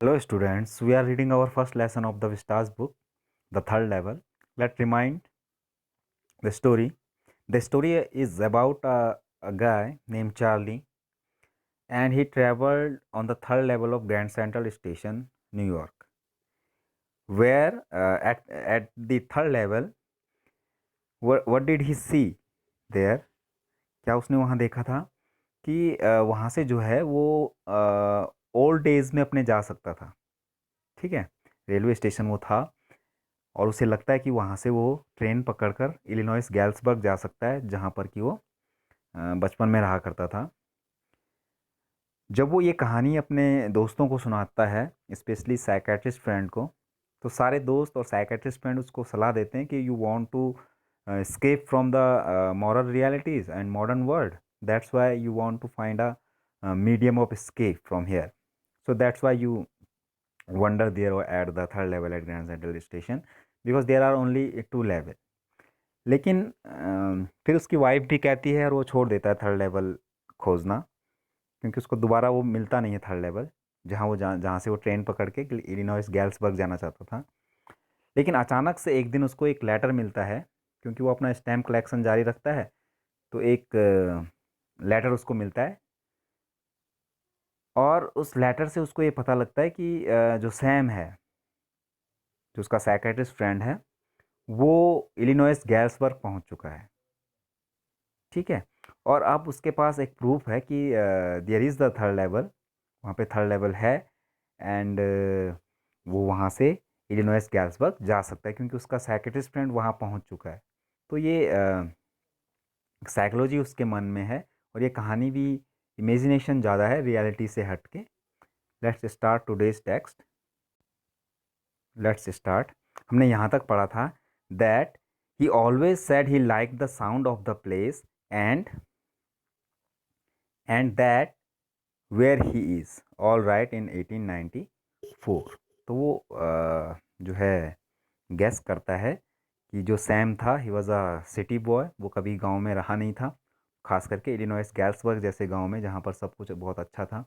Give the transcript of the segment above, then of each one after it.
Hello students, we are reading our first lesson of the Vistas book, the third level. Let's remind the story. The story is about a guy named Charlie, and he traveled on the third level of Grand Central Station, New York, where at the third level, what did he see there? क्या उसने वहाँ देखा था कि वहाँ से जो है वो ओल्ड डेज में अपने जा सकता था। ठीक है, रेलवे स्टेशन वो था और उसे लगता है कि वहाँ से वो ट्रेन पकड़कर इलिनॉइस गैल्सबर्ग जा सकता है, जहाँ पर कि वो बचपन में रहा करता था। जब वो ये कहानी अपने दोस्तों को सुनाता है, स्पेशली साइकेट्रिस्ट फ्रेंड को, तो सारे दोस्त और साइकेट्रिस्ट फ्रेंड उसको सलाह देते हैं कि you want to escape from the moral realities and modern world. That's why you want to find a medium of escape from here. So that's why you wander there or at the third level at Grand Central Station, because there are only two level. लेकिन फिर उसकी wife भी कहती है और वो छोड़ देता है थर्ड लेवल खोजना, क्योंकि उसको दोबारा वो मिलता नहीं है थर्ड लेवल, जहाँ से वो ट्रेन पकड़ के इलिनॉइस गैल्सबर्ग जाना चाहता था। लेकिन अचानक से एक दिन उसको एक लेटर मिलता है, क्योंकि वो अपना स्टैम्प कलेक्शन जारी रखता है। तो एक लेटर उसको मिलता है और उस लेटर से उसको ये पता लगता है कि जो सैम है, जो उसका साइकेट्रिस्ट फ्रेंड है, वो इलिनॉइस गैल्सबर्ग पहुंच चुका है। ठीक है, और अब उसके पास एक प्रूफ है कि there is the third level, वहाँ पे थर्ड लेवल है, एंड वो वहाँ से इलिनॉइस गैल्सबर्ग जा सकता है, क्योंकि उसका साइकेट्रिस्ट फ्रेंड वहाँ पहुँच चुका है। तो ये साइकोलॉजी उसके मन में है, और ये कहानी भी इमेजिनेशन ज़्यादा है रियलिटी से हट के। Let's start today's text. Let's start. हमने यहाँ तक पढ़ा था that he always said he like the sound of the place and that where he is all right in 1894। तो वो जो है गेस करता है कि जो सैम था, he was a city boy, वो कभी गांव में रहा नहीं था, खास करके इलिनॉइस गैल्सबर्ग जैसे गांव में, जहाँ पर सब कुछ बहुत अच्छा था।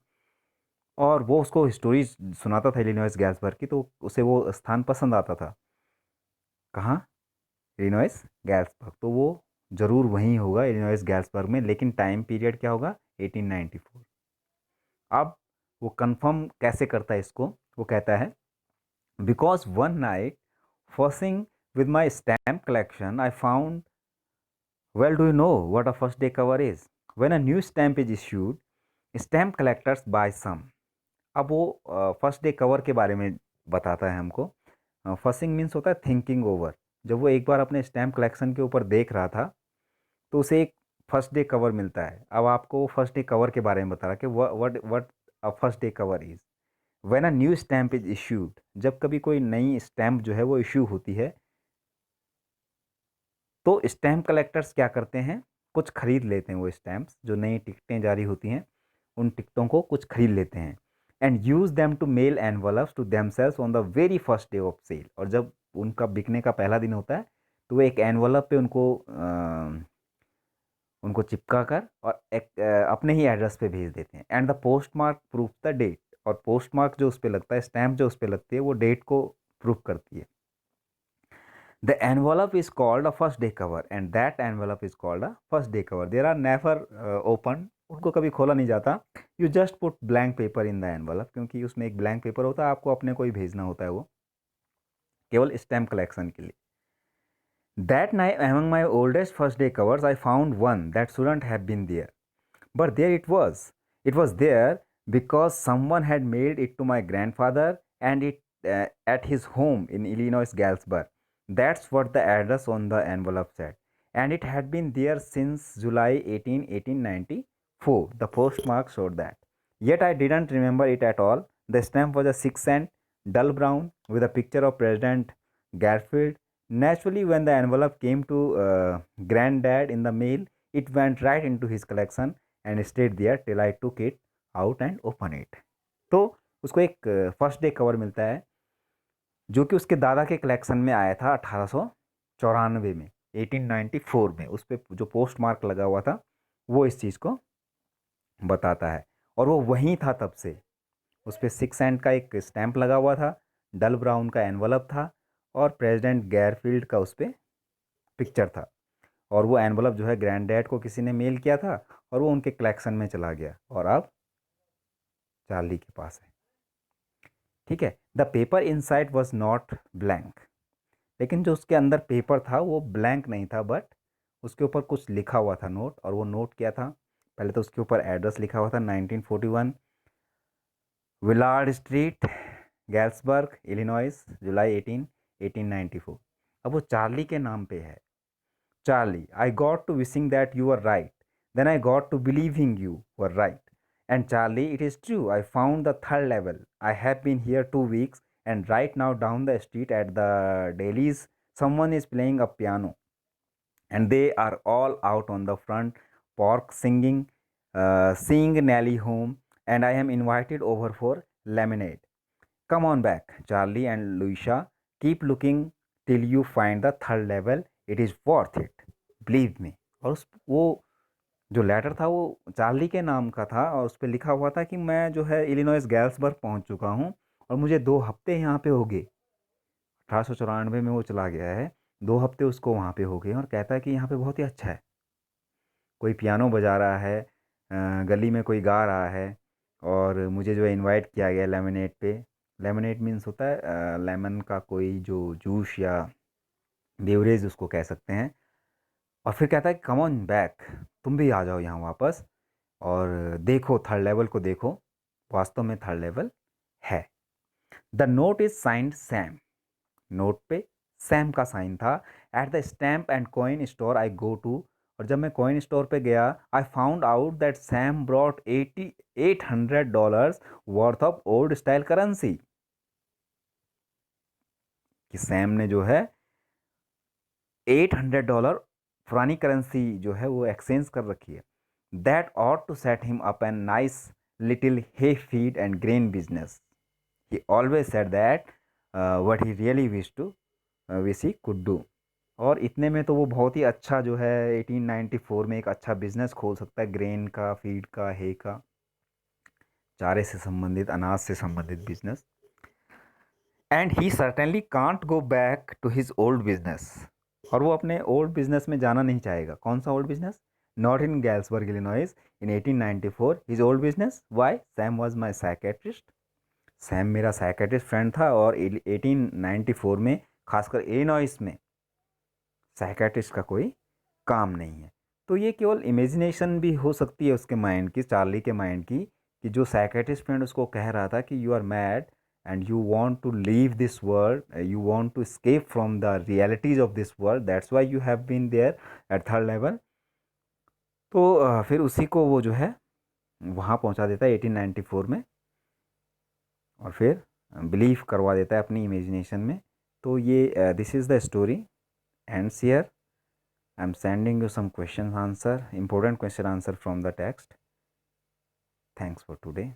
और वो उसको स्टोरी सुनाता था इलिनॉइस गैल्सबर्ग की, तो उसे वो स्थान पसंद आता था। कहाँ? इलिनॉइस गैल्सबर्ग। तो वो ज़रूर वहीं होगा, इलिनॉइस गैल्सबर्ग में, लेकिन टाइम पीरियड क्या होगा? 1894। अब वो कंफर्म कैसे करता है इसको? वो कहता है, because one night fussing with my stamp collection, I found, well, do you know what a first day cover is? When a new stamp is issued, stamp collectors buy some. अब वो first day cover के बारे में बताता है हमको। फर्सिंग means होता है थिंकिंग ओवर। जब वो एक बार अपने स्टैम्प कलेक्शन के ऊपर देख रहा था, तो उसे एक फर्स्ट डे कवर मिलता है। अब आपको फर्स्ट डे कवर के बारे में बता रहा कि what a first day cover is. When a new stamp is issued, जब कभी कोई नई स्टैम्प जो है वो इश्यू होती है, तो स्टैम्प कलेक्टर्स क्या करते हैं? कुछ खरीद लेते हैं वो स्टैम्प्स, जो नई टिकटें जारी होती हैं, उन टिकटों को कुछ खरीद लेते हैं, and use them to mail envelopes to themselves on the very first day of sale. और जब उनका बिकने का पहला दिन होता है, तो वो एक एनवलप पे उनको चिपका कर और एक अपने ही एड्रेस पे भेज देते हैं, and the post mark proof the date. और पोस्ट मार्क जो उस पर लगता है, स्टैम्प जो उस पर लगती है, वो डेट को प्रूफ करती है। The envelope is called a first day cover, and that envelope is called a first day cover. They are never opened, उनको कभी खोला नहीं जाता। You just put blank paper in the envelope, क्योंकि उसमें एक blank paper होता है, आपको अपने को ही भेजना होता है, वो केवल स्टैम्प कलेक्शन के लिए। That night, among my oldest first day covers, I found one that shouldn't have been there, but there it was. It was there because someone had mailed it to my grandfather, and it at his home in Illinois Galesburg. That's what the address on the envelope said, and it had been there since July 1894. The postmark showed that. Yet I didn't remember it at all. The stamp was a 6 cent, dull brown, with a picture of President Garfield. Naturally, when the envelope came to Granddad in the mail, it went right into his collection and stayed there till I took it out and opened it. तो उसको एक first day cover मिलता है, जो कि उसके दादा के कलेक्शन में आया था 1894 में, 1894 में। उस पर जो पोस्ट मार्क लगा हुआ था, वो इस चीज़ को बताता है, और वो वहीं था तब से। उस पर 6 सेंट का एक स्टैंप लगा हुआ था, डल ब्राउन का एनवलप था और प्रेसिडेंट गैरफील्ड का उस पर पिक्चर था। और वो एनवलप जो है ग्रैंड डैड को किसी ने मेल किया था और वो उनके कलेक्शन में चला गया और अब चार्ली के पास है। ठीक है, the paper inside was not blank, लेकिन जो उसके अंदर पेपर था वो ब्लैंक नहीं था, बट उसके ऊपर कुछ लिखा हुआ था नोट। और वो नोट क्या था? पहले तो उसके ऊपर एड्रेस लिखा हुआ था 1941 विलार्ड स्ट्रीट, गैल्सबर्ग, इलिनॉइस, जुलाई 1894। अब वो चार्ली के नाम पे है। Charlie, I got to wishing that you were right. Then I got to believing you were right. And Charlie, it is true. I found the third level. I have been here 2 weeks, and right now down the street at the Dailies, someone is playing a piano, and they are all out on the front porch singing, seeing Nellie home, and I am invited over for lemonade. Come on back, Charlie and Lucia. Keep looking till you find the third level. It is worth it. Believe me. और उस वो जो letter था वो Charlie के नाम का था और उस पर लिखा हुआ था कि मैं जो है इलिनॉइस गैल्सबर्ग पहुंच चुका हूं और मुझे 2 हफ्ते यहाँ पे हो गए। 1894 में वो चला गया है, 2 हफ्ते उसको वहाँ पे हो गए और कहता है कि यहाँ पे बहुत ही अच्छा है। कोई पियानो बजा रहा है, गली में कोई गा रहा है और मुझे जो है इनवाइट किया गया लेमनेड पे। लेमनेड मीन्स होता है लेमन का कोई जो जूस या बेवरेज उसको कह सकते हैं। और फिर कहता है कम ऑन बैक, तुम भी आ जाओ यहाँ वापस और देखो थर्ड लेवल को देखो, वास्तव में थर्ड लेवल है। The note is signed Sam, note पे सैम का साइन था। At the stamp and coin store I go to, और जब मैं कॉइन स्टोर पे गया I found out that Sam brought $800 worth of old style currency, कि सैम ने जो है $800 पुरानी करेंसी जो है वो एक्सचेंज कर रखी है। That ought to set him up an nice little hay feed and grain business. He always said that what he really wish he could do. और इतने में तो वो बहुत ही अच्छा जो है 1894 में एक अच्छा बिजनेस खोल सकता है, ग्रेन का, फीड का, हे का, चारे से संबंधित, अनाज से संबंधित business. And he certainly can't go back to his old business, और वो अपने ओल्ड बिजनेस में जाना नहीं चाहेगा। कौन सा old business? Not in Galesburg Illinois in 1894 his old business. Why? Sam was my psychiatrist. Sam मेरा साइकेट्रिस्ट फ्रेंड था और 1894 में खासकर इलिनॉइस में साइकेट्रिस्ट का कोई काम नहीं है। तो ये केवल इमेजिनेशन भी हो सकती है उसके माइंड की, चार्ली के माइंड की, कि जो साइकेट्रिस्ट फ्रेंड उसको कह रहा था कि you are mad and you want to leave this world, you want to escape from the realities of this world, that's why you have been there at third level. तो फिर उसी को वो जो है वहाँ पहुँचा देता है 1894 में और फिर बिलीव करवा देता है अपनी इमेजिनेशन में। तो ये this is the story ends here. I'm sending you some question answer, important question answer from the text. Thanks for today.